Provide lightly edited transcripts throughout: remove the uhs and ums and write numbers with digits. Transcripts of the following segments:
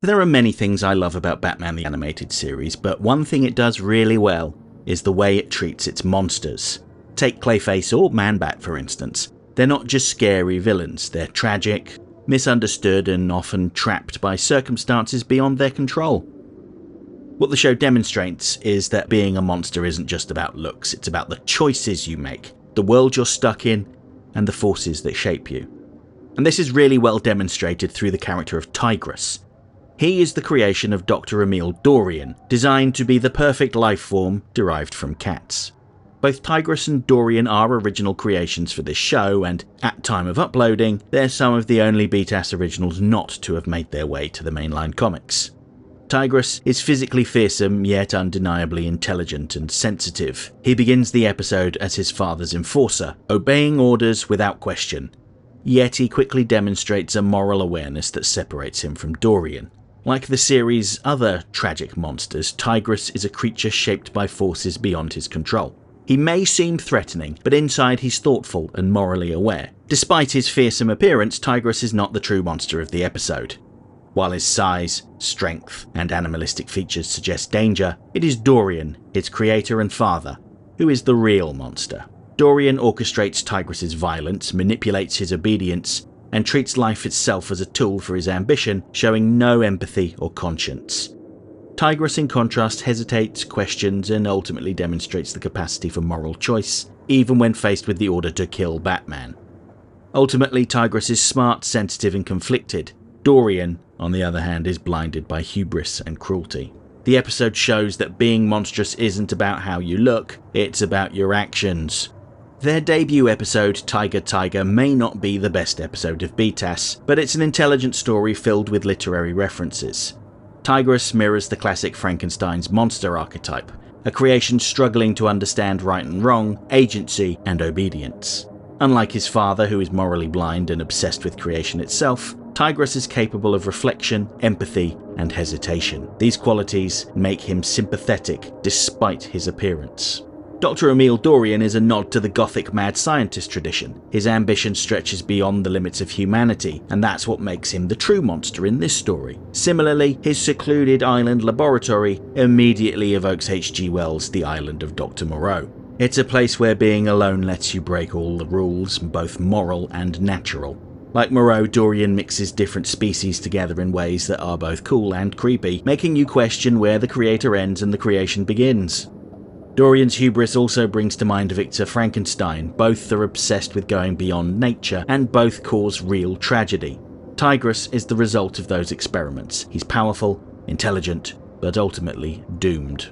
There are many things I love about Batman the Animated Series, but one thing it does really well is the way it treats its monsters. Take Clayface or Man-Bat for instance. They're not just scary villains, they're tragic, misunderstood and often trapped by circumstances beyond their control. What the show demonstrates is that being a monster isn't just about looks, it's about the choices you make, the world you're stuck in, and the forces that shape you. And this is really well demonstrated through the character of Tygrus. He is the creation of Dr. Emile Dorian, designed to be the perfect life form derived from cats. Both Tygrus and Dorian are original creations for this show, and at time of uploading, they're some of the only BTAS originals not to have made their way to the mainline comics. Tygrus is physically fearsome, yet undeniably intelligent and sensitive. He begins the episode as his father's enforcer, obeying orders without question. Yet he quickly demonstrates a moral awareness that separates him from Dorian. Like the series' other tragic monsters, Tygrus is a creature shaped by forces beyond his control. He may seem threatening, but inside he's thoughtful and morally aware. Despite his fearsome appearance, Tygrus is not the true monster of the episode. While his size, strength, and animalistic features suggest danger, it is Dorian, its creator and father, who is the real monster. Dorian orchestrates Tygrus' violence, manipulates his obedience, and treats life itself as a tool for his ambition, showing no empathy or conscience. Tygrus, in contrast, hesitates, questions, and ultimately demonstrates the capacity for moral choice, even when faced with the order to kill Batman. Ultimately, Tygrus is smart, sensitive, and conflicted. Dorian, on the other hand, is blinded by hubris and cruelty. The episode shows that being monstrous isn't about how you look, it's about your actions. Their debut episode, Tyger, may not be the best episode of BTAS, but it's an intelligent story filled with literary references. Tygrus mirrors the classic Frankenstein's monster archetype, a creation struggling to understand right and wrong, agency, and obedience. Unlike his father, who is morally blind and obsessed with creation itself, Tygrus is capable of reflection, empathy, and hesitation. These qualities make him sympathetic despite his appearance. Dr. Emile Dorian is a nod to the gothic mad scientist tradition. His ambition stretches beyond the limits of humanity, and that's what makes him the true monster in this story. Similarly, his secluded island laboratory immediately evokes H.G. Wells' The Island of Dr. Moreau. It's a place where being alone lets you break all the rules, both moral and natural. Like Moreau, Dorian mixes different species together in ways that are both cool and creepy, making you question where the creator ends and the creation begins. Dorian's hubris also brings to mind Victor Frankenstein. Both are obsessed with going beyond nature, and both cause real tragedy. Tygrus is the result of those experiments. He's powerful, intelligent, but ultimately doomed.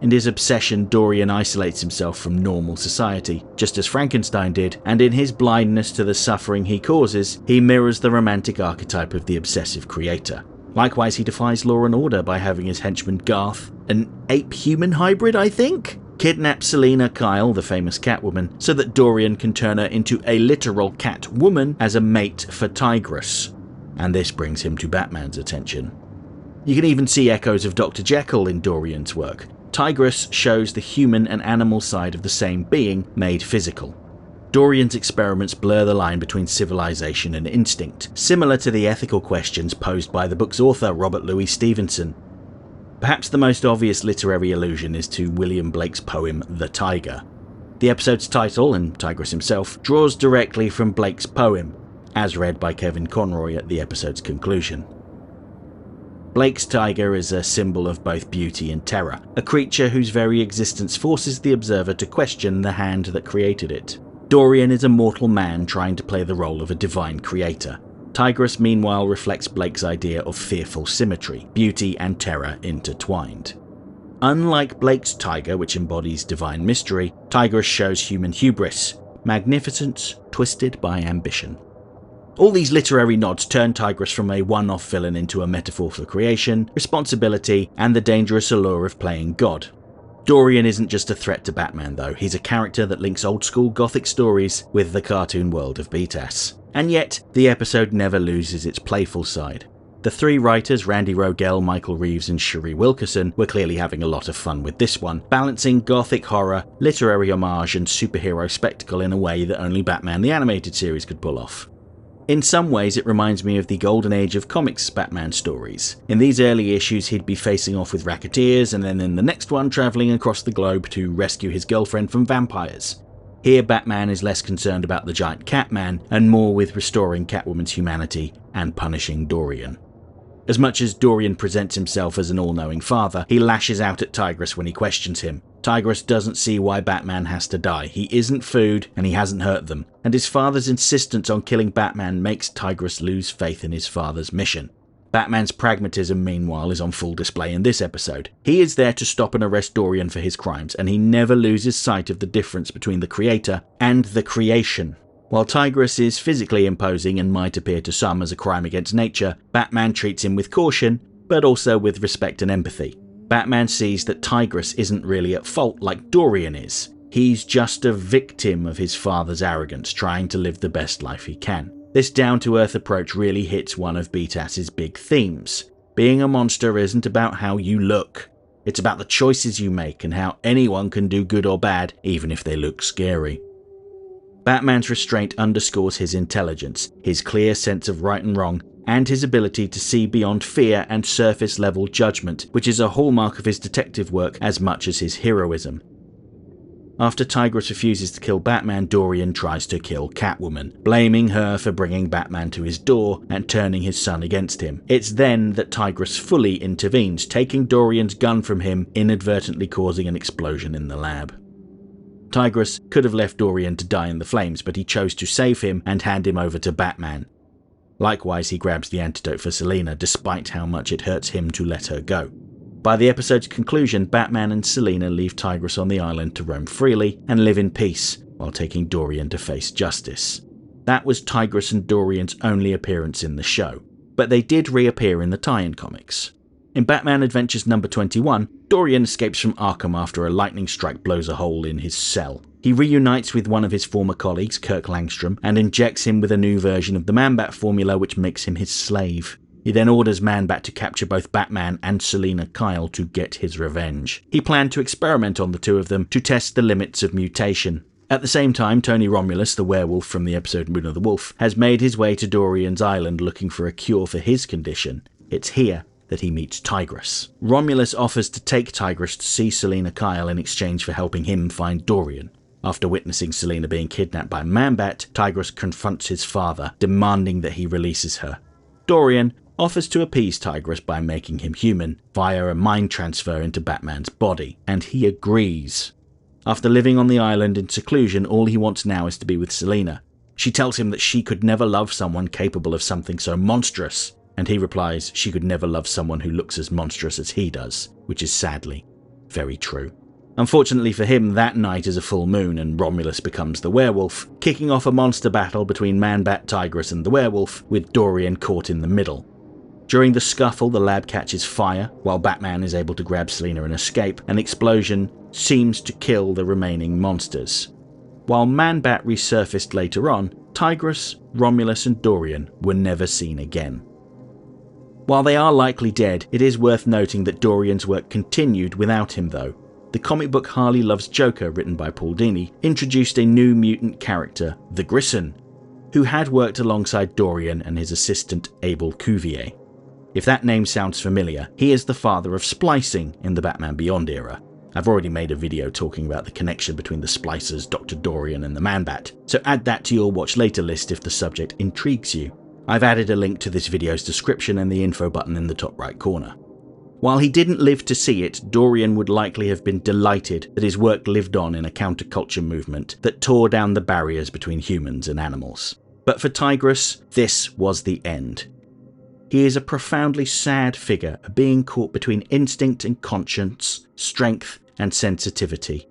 In his obsession, Dorian isolates himself from normal society, just as Frankenstein did, and in his blindness to the suffering he causes, he mirrors the romantic archetype of the obsessive creator. Likewise, he defies law and order by having his henchman Garth, an ape-human hybrid, I think, kidnap Selina Kyle, the famous Catwoman, so that Dorian can turn her into a literal Catwoman as a mate for Tygrus, and this brings him to Batman's attention. You can even see echoes of Dr. Jekyll in Dorian's work. Tygrus shows the human and animal side of the same being made physical. Dorian's experiments blur the line between civilization and instinct, similar to the ethical questions posed by the book's author Robert Louis Stevenson. Perhaps the most obvious literary allusion is to William Blake's poem The Tyger. The episode's title, and Tygrus himself, draws directly from Blake's poem, as read by Kevin Conroy at the episode's conclusion. Blake's Tyger is a symbol of both beauty and terror, a creature whose very existence forces the observer to question the hand that created it. Dorian is a mortal man trying to play the role of a divine creator. Tygrus, meanwhile, reflects Blake's idea of fearful symmetry, beauty and terror intertwined. Unlike Blake's Tyger, which embodies divine mystery, Tygrus shows human hubris, magnificence twisted by ambition. All these literary nods turn Tygrus from a one-off villain into a metaphor for creation, responsibility, and the dangerous allure of playing God. Dorian isn't just a threat to Batman though, he's a character that links old-school gothic stories with the cartoon world of BTAS. And yet, the episode never loses its playful side. The three writers, Randy Rogel, Michael Reeves and Sheree Wilkerson, were clearly having a lot of fun with this one, balancing gothic horror, literary homage and superhero spectacle in a way that only Batman the Animated Series could pull off. In some ways, it reminds me of the golden age of comics Batman stories. In these early issues, he'd be facing off with racketeers, and then in the next one, travelling across the globe to rescue his girlfriend from vampires. Here, Batman is less concerned about the giant Catman, and more with restoring Catwoman's humanity and punishing Dorian. As much as Dorian presents himself as an all-knowing father, he lashes out at Tygrus when he questions him. Tygrus doesn't see why Batman has to die. He isn't food, and he hasn't hurt them. And his father's insistence on killing Batman makes Tygrus lose faith in his father's mission. Batman's pragmatism, meanwhile, is on full display in this episode. He is there to stop and arrest Dorian for his crimes, and he never loses sight of the difference between the creator and the creation. While Tygrus is physically imposing and might appear to some as a crime against nature, Batman treats him with caution, but also with respect and empathy. Batman sees that Tygrus isn't really at fault like Dorian is. He's just a victim of his father's arrogance, trying to live the best life he can. This down-to-earth approach really hits one of BTAS's big themes. Being a monster isn't about how you look. It's about the choices you make and how anyone can do good or bad, even if they look scary. Batman's restraint underscores his intelligence, his clear sense of right and wrong, and his ability to see beyond fear and surface-level judgment, which is a hallmark of his detective work as much as his heroism. After Tygrus refuses to kill Batman, Dorian tries to kill Catwoman, blaming her for bringing Batman to his door and turning his son against him. It's then that Tygrus fully intervenes, taking Dorian's gun from him, inadvertently causing an explosion in the lab. Tygrus could have left Dorian to die in the flames, but he chose to save him and hand him over to Batman. Likewise, he grabs the antidote for Selina, despite how much it hurts him to let her go. By the episode's conclusion, Batman and Selina leave Tygrus on the island to roam freely and live in peace, while taking Dorian to face justice. That was Tygrus and Dorian's only appearance in the show, but they did reappear in the tie-in comics. In Batman Adventures number 21, Dorian escapes from Arkham after a lightning strike blows a hole in his cell. He reunites with one of his former colleagues, Kirk Langstrom, and injects him with a new version of the Man-Bat formula which makes him his slave. He then orders Man-Bat to capture both Batman and Selina Kyle to get his revenge. He planned to experiment on the two of them to test the limits of mutation. At the same time, Tony Romulus, the werewolf from the episode Moon of the Wolf, has made his way to Dorian's island looking for a cure for his condition. It's here that he meets Tygrus. Romulus offers to take Tygrus to see Selina Kyle in exchange for helping him find Dorian. After witnessing Selina being kidnapped by Man-Bat, Tygrus confronts his father, demanding that he releases her. Dorian offers to appease Tygrus by making him human via a mind transfer into Batman's body, and he agrees. After living on the island in seclusion, all he wants now is to be with Selina. She tells him that she could never love someone capable of something so monstrous, and he replies she could never love someone who looks as monstrous as he does, which is sadly very true. Unfortunately for him, that night is a full moon and Romulus becomes the werewolf, kicking off a monster battle between Man-Bat, Tygrus and the werewolf, with Dorian caught in the middle. During the scuffle, the lab catches fire, while Batman is able to grab Selina and escape. An explosion seems to kill the remaining monsters. While Man-Bat resurfaced later on, Tygrus, Romulus and Dorian were never seen again. While they are likely dead, it is worth noting that Dorian's work continued without him though. The comic book Harley Loves Joker, written by Paul Dini, introduced a new mutant character, the Grissom, who had worked alongside Dorian and his assistant Abel Cuvier. If that name sounds familiar, he is the father of splicing in the Batman Beyond era. I've already made a video talking about the connection between the Splicers, Dr. Dorian and the Man-Bat, so add that to your watch later list if the subject intrigues you. I've added a link to this video's description and the info button in the top right corner. While he didn't live to see it, Dorian would likely have been delighted that his work lived on in a counterculture movement that tore down the barriers between humans and animals. But for Tygrus, this was the end. He is a profoundly sad figure, a being caught between instinct and conscience, strength and sensitivity.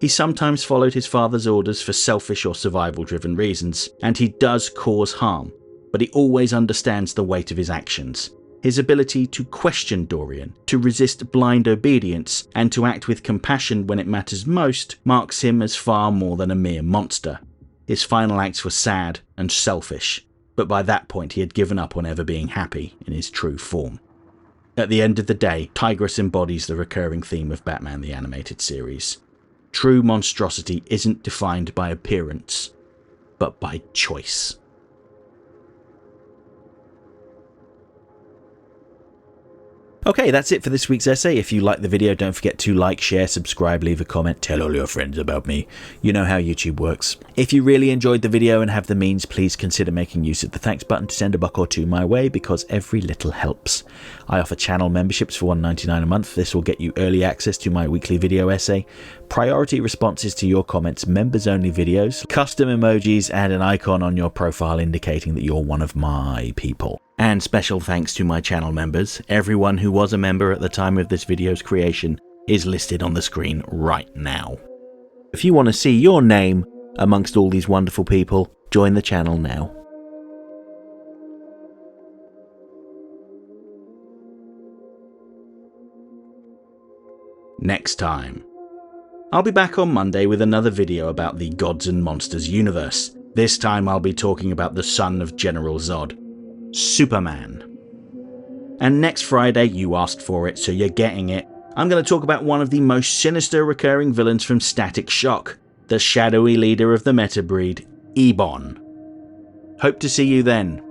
He sometimes followed his father's orders for selfish or survival-driven reasons, and he does cause harm, but he always understands the weight of his actions. His ability to question Dorian, to resist blind obedience, and to act with compassion when it matters most marks him as far more than a mere monster. His final acts were sad and selfish, but by that point he had given up on ever being happy in his true form. At the end of the day, Tygrus embodies the recurring theme of Batman the Animated Series. True monstrosity isn't defined by appearance, but by choice. Okay, that's it for this week's essay. If you liked the video, don't forget to like, share, subscribe, leave a comment, tell all your friends about me. You know how YouTube works. If you really enjoyed the video and have the means, please consider making use of the thanks button to send a buck or two my way, because every little helps. I offer channel memberships for $1.99 a month. This will get you early access to my weekly video essay, priority responses to your comments, members-only videos, custom emojis, and an icon on your profile indicating that you're one of my people. And special thanks to my channel members. Everyone who was a member at the time of this video's creation is listed on the screen right now. If you want to see your name amongst all these wonderful people, join the channel now. Next time. I'll be back on Monday with another video about the Gods and Monsters universe. This time I'll be talking about the son of General Zod, Superman. And next Friday, you asked for it, so you're getting it, I'm going to talk about one of the most sinister recurring villains from Static Shock, the shadowy leader of the meta breed, Ebon. Hope to see you then.